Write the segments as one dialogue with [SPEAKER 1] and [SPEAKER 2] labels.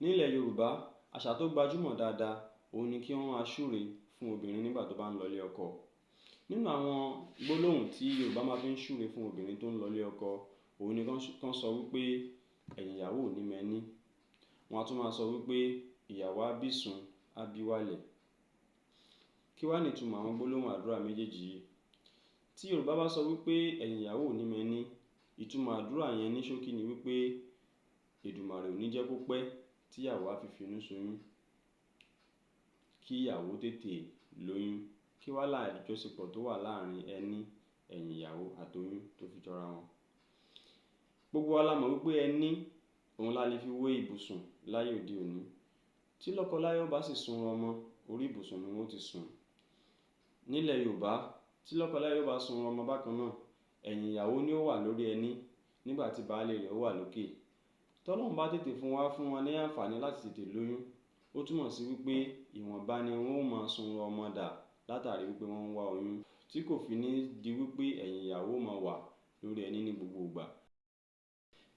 [SPEAKER 1] Nílẹ̀ Yorùbá, àṣà tó gbajúmọ̀ dáadáa òun ni kí wọ́n máa súre fún obìnrin nígbà tó bá ń lọ ilé ọkọ. Nínú àwọn gbólóhùn tí Yorùbá máa fi ń súre fún obìnrin tó ń lọ ilé ọkọ, òun ni kán sọ wípé ẹ̀yìn ìyàwó ò ní mẹ́ni. Wọ́n á tún máa sọ wípé ìyàwó á bísun á bí wálẹ̀. Kí wá ní ìtumọ̀ àwọn gbólóhùn àdúrà méjèèjì yìí? Tí Yorùbá bá sọ wípé ẹ̀yìn ìyàwó ò ní mẹ́ni, ìtumọ̀ àdúrà yẹn ní ṣókí ni wípé Èdùmàrè ò ní jẹ́ kó pẹ́ tí ìyàwó á fi finú ṣoyún, kí ìyàwó tètè lóyún, kí wá lájọṣepọ̀ tó wà láàrin ẹni, ẹ̀yìn ìyàwó àtoyún tó fi jọra wọn. Gbogbo wa la mọ̀ wípé ẹni òun la lè fi wé ibùsùn láyé òde òní. Tí lọ́kọláya bá sì sun ọmọ, orí ibùsùn ni wọ́n ti sùn. Nílẹ̀ Yorùbá, tí lọ́kọláya bá sun ọmọ bákan náà, ẹ̀yìn ìyàwó ni ó wà lórí ẹni nígbà tí baálé rẹ̀ wà lókè. Tọ́lọ́run bá tètè fún wa ní àǹfààní láti tètè lóyún, ó túmọ̀ sí wípé ìwọ̀nba ni wọ́n ó máa sun ọmọ dà látàrí wípé wọ́n ń wá oyún, tí kò fi ní di wípé ẹ̀yìn ìyàwó máa wà lórí ẹni ní gbogbo ìgbà.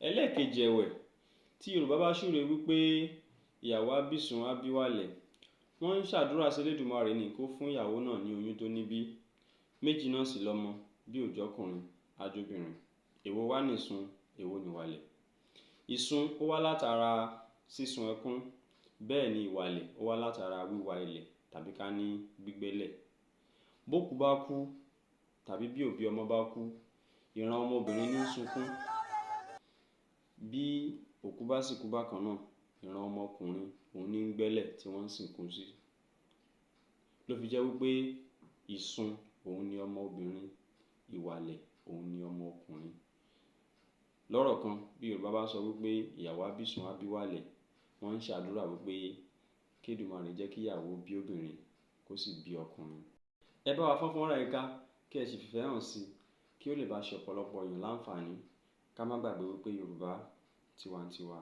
[SPEAKER 1] Ẹlẹ́ẹ̀kejì ẹ̀wẹ̀, tí Yorùbá bá súre wípé ìyàwó á bísun á bí wálẹ̀, wọ́n ń ṣàdúrà sí Elédùmarè ní kó fún ìyàwó náà ní oyún tó níbí. Méjì náà sì lọ́mọ, bí ò jọ́kùnrin ajóbìnrin. Èwo wá nìsun, èwo nìwàlẹ̀? Ìsun ó wá látara sísun ẹkún, bẹ́ẹ̀ ni ìwàlẹ̀ ó wá látara wíwa ilẹ̀ tàbí ká ní gbígbẹ́lẹ̀. Bókú bá kú tàbí bí òbí ọmọ bá kú, ìran ọmọbìnrin ní sunkún. Bí òkú bá sì kú bákan náà, ìran ọmọkùnrin òun ní ń gbẹ́lẹ̀ tí wọ́n ń sìnkú sí. Ló fi jẹ́ wípé ìsun òun ni ọmọ obìnrin, ìwàlẹ̀ òun ni ọmọ ọkùnrin. Lọ́rọ̀ kan, bí Yorùbá bá sọ wípé ìyàwó á bísun á bí wálẹ̀, wọ́n ń ṣàdúrà wípé kí Èdùmàrè jẹ́ kí ìyàwó bí obìnrin kó sì bí ọkùnrin. Ẹ bá wa fọ́nrán yìí ká, kí ẹ sì fìfẹ́ hàn sí, kí ó lè bá ṣe ọ̀pọ̀lọpọ̀ èèyàn láǹfààní. Ká má gbàgbé wípé Yorùbá tiwantiwa.